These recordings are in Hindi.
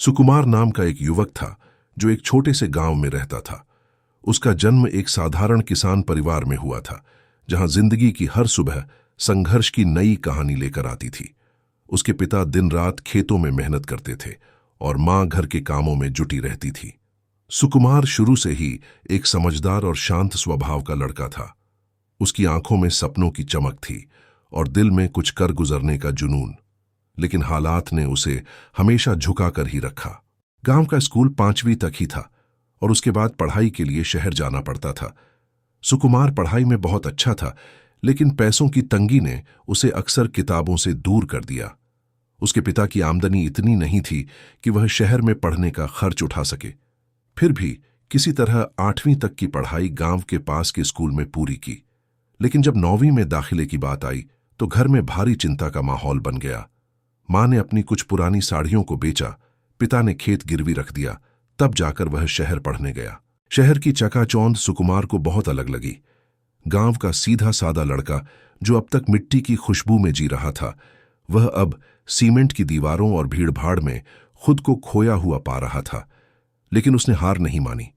सुकुमार नाम का एक युवक था जो एक छोटे से गांव में रहता था। उसका जन्म एक साधारण किसान परिवार में हुआ था, जहां जिंदगी की हर सुबह संघर्ष की नई कहानी लेकर आती थी। उसके पिता दिन रात खेतों में मेहनत करते थे और मां घर के कामों में जुटी रहती थी। सुकुमार शुरू से ही एक समझदार और शांत स्वभाव का लड़का था। उसकी आंखों में सपनों की चमक थी और दिल में कुछ कर गुजरने का जुनून। लेकिन हालात ने उसे हमेशा झुकाकर ही रखा। गांव का स्कूल 5वीं तक ही था और उसके बाद पढ़ाई के लिए शहर जाना पड़ता था। सुकुमार पढ़ाई में बहुत अच्छा था, लेकिन पैसों की तंगी ने उसे अक्सर किताबों से दूर कर दिया। उसके पिता की आमदनी इतनी नहीं थी कि वह शहर में पढ़ने का खर्च उठा सके। फिर भी किसी तरह 8वीं तक की पढ़ाई गांव के पास के स्कूल में पूरी की। लेकिन जब 9वीं में दाखिले की बात आई तो घर में भारी चिंता का माहौल बन गया। मां ने अपनी कुछ पुरानी साड़ियों को बेचा, पिता ने खेत गिरवी रख दिया, तब जाकर वह शहर पढ़ने गया। शहर की चकाचौंध सुकुमार को बहुत अलग लगी। गांव का सीधा सादा लड़का जो अब तक मिट्टी की खुशबू में जी रहा था, वह अब सीमेंट की दीवारों और भीड़भाड़ में खुद को खोया हुआ पा रहा था। लेकिन उसने हार नहीं मानी।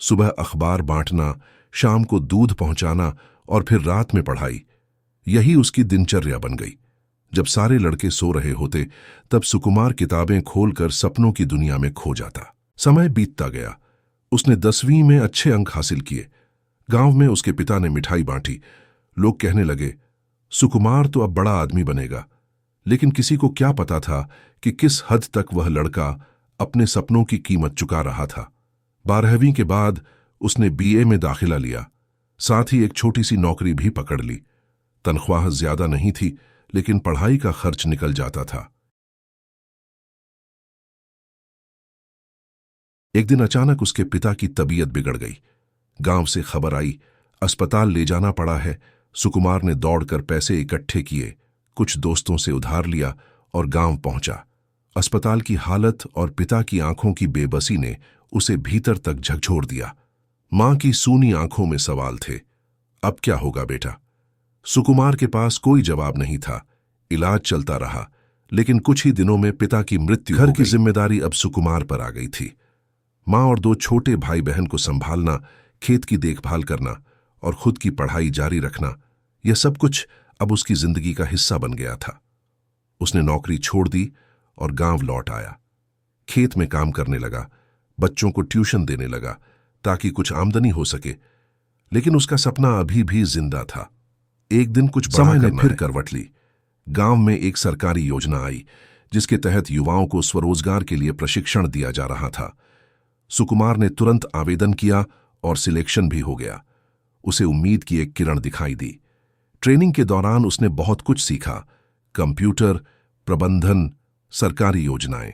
सुबह अखबार बांटना, शाम को दूध पहुंचाना और फिर रात में पढ़ाई, यही उसकी दिनचर्या बन गई। जब सारे लड़के सो रहे होते तब सुकुमार किताबें खोलकर सपनों की दुनिया में खो जाता। समय बीतता गया। उसने 10वीं में अच्छे अंक हासिल किए। गांव में उसके पिता ने मिठाई बांटी। लोग कहने लगे, सुकुमार तो अब बड़ा आदमी बनेगा। लेकिन किसी को क्या पता था कि किस हद तक वह लड़का अपने सपनों की कीमत चुका रहा था। 12वीं के बाद उसने BA में दाखिला लिया, साथ ही एक छोटी सी नौकरी भी पकड़ ली। तनख्वाह ज्यादा नहीं थी, लेकिन पढ़ाई का खर्च निकल जाता था। एक दिन अचानक उसके पिता की तबीयत बिगड़ गई। गांव से खबर आई, अस्पताल ले जाना पड़ा है। सुकुमार ने दौड़कर पैसे इकट्ठे किए, कुछ दोस्तों से उधार लिया और गांव पहुंचा। अस्पताल की हालत और पिता की आंखों की बेबसी ने उसे भीतर तक झकझोर दिया। मां की सूनी आंखों में सवाल थे, अब क्या होगा बेटा? सुकुमार के पास कोई जवाब नहीं था। इलाज चलता रहा, लेकिन कुछ ही दिनों में पिता की मृत्यु हो गई। घर की जिम्मेदारी अब सुकुमार पर आ गई थी। मां और 2 छोटे भाई बहन को संभालना, खेत की देखभाल करना और खुद की पढ़ाई जारी रखना, यह सब कुछ अब उसकी जिंदगी का हिस्सा बन गया था। उसने नौकरी छोड़ दी और गांव लौट आया। खेत में काम करने लगा, बच्चों को ट्यूशन देने लगा ताकि कुछ आमदनी हो सके। लेकिन उसका सपना अभी भी जिंदा था। एक दिन कुछ समय ने फिर करवट ली। गांव में एक सरकारी योजना आई जिसके तहत युवाओं को स्वरोजगार के लिए प्रशिक्षण दिया जा रहा था। सुकुमार ने तुरंत आवेदन किया और सिलेक्शन भी हो गया। उसे उम्मीद की एक किरण दिखाई दी। ट्रेनिंग के दौरान उसने बहुत कुछ सीखा, कंप्यूटर, प्रबंधन, सरकारी योजनाएं।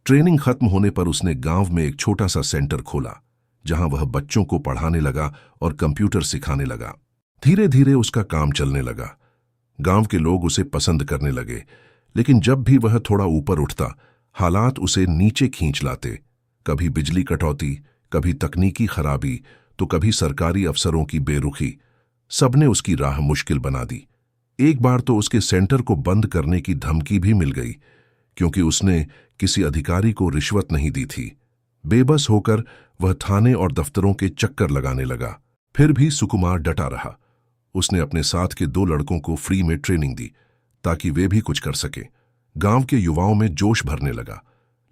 ट्रेनिंग खत्म होने पर उसने गांव में एक छोटा सा सेंटर खोला, जहां वह बच्चों को पढ़ाने लगा और कंप्यूटर सिखाने लगा। धीरे धीरे उसका काम चलने लगा। गांव के लोग उसे पसंद करने लगे, लेकिन जब भी वह थोड़ा ऊपर उठता, हालात उसे नीचे खींच लाते। कभी बिजली कटौती, कभी तकनीकी खराबी, तो कभी सरकारी अफसरों की बेरुखी। सबने उसकी राह मुश्किल बना दी। एक बार तो उसके सेंटर को बंद करने की धमकी भी मिल गई, क्योंकि उसने किसी अधिकारी को रिश्वत नहीं दी थी। बेबस होकर वह थाने और दफ्तरों के चक्कर लगाने लगा। फिर भी सुकुमार डटा रहा। उसने अपने साथ के 2 लड़कों को फ्री में ट्रेनिंग दी ताकि वे भी कुछ कर सके। गांव के युवाओं में जोश भरने लगा,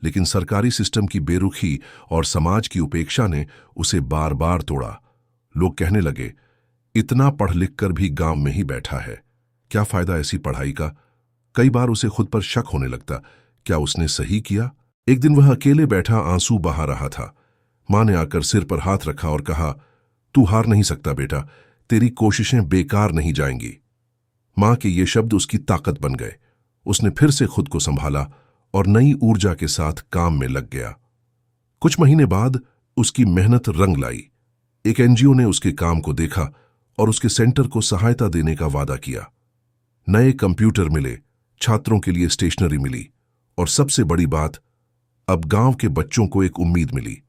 लेकिन सरकारी सिस्टम की बेरुखी और समाज की उपेक्षा ने उसे बार बार तोड़ा। लोग कहने लगे, इतना पढ़ लिख कर भी गांव में ही बैठा है, क्या फायदा ऐसी पढ़ाई का? कई बार उसे खुद पर शक होने लगता, क्या उसने सही किया? एक दिन वह अकेले बैठा आंसू बहा रहा था। मां ने आकर सिर पर हाथ रखा और कहा, तू हार नहीं सकता बेटा, तेरी कोशिशें बेकार नहीं जाएंगी। मां के ये शब्द उसकी ताकत बन गए। उसने फिर से खुद को संभाला और नई ऊर्जा के साथ काम में लग गया। कुछ महीने बाद उसकी मेहनत रंग लाई। एक NGO ने उसके काम को देखा और उसके सेंटर को सहायता देने का वादा किया। नए कंप्यूटर मिले, छात्रों के लिए स्टेशनरी मिली और सबसे बड़ी बात, अब गांव के बच्चों को एक उम्मीद मिली।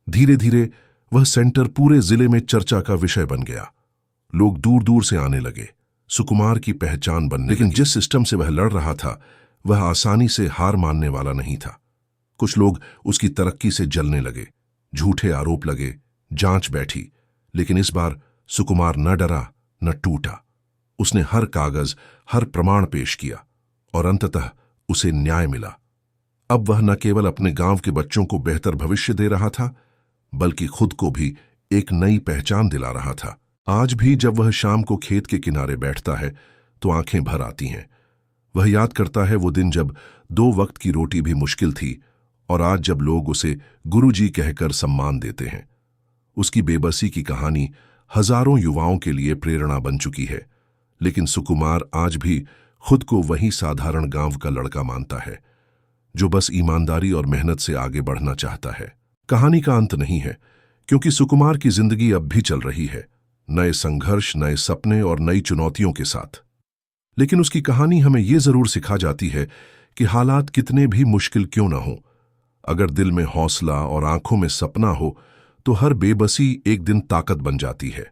धीरे धीरे वह सेंटर पूरे जिले में चर्चा का विषय बन गया। लोग दूर दूर से आने लगे, सुकुमार की पहचान बनने। लेकिन जिस सिस्टम से वह लड़ रहा था, वह आसानी से हार मानने वाला नहीं था। कुछ लोग उसकी तरक्की से जलने लगे, झूठे आरोप लगे, जांच बैठी। लेकिन इस बार सुकुमार न डरा न टूटा। उसने हर कागज, हर प्रमाण पेश किया और अंततः उसे न्याय मिला। अब वह न केवल अपने गांव के बच्चों को बेहतर भविष्य दे रहा था, बल्कि खुद को भी एक नई पहचान दिला रहा था। आज भी जब वह शाम को खेत के किनारे बैठता है तो आंखें भर आती हैं। वह याद करता है वो दिन जब 2 वक्त की रोटी भी मुश्किल थी और आज जब लोग उसे गुरुजी कहकर सम्मान देते हैं। उसकी बेबसी की कहानी हजारों युवाओं के लिए प्रेरणा बन चुकी है, लेकिन सुकुमार आज भी खुद को वही साधारण गांव का लड़का मानता है, जो बस ईमानदारी और मेहनत से आगे बढ़ना चाहता है। कहानी का अंत नहीं है, क्योंकि सुकुमार की जिंदगी अब भी चल रही है, नए संघर्ष, नए सपने और नई चुनौतियों के साथ। लेकिन उसकी कहानी हमें ये जरूर सिखा जाती है कि हालात कितने भी मुश्किल क्यों ना हो, अगर दिल में हौसला और आंखों में सपना हो तो हर बेबसी एक दिन ताकत बन जाती है।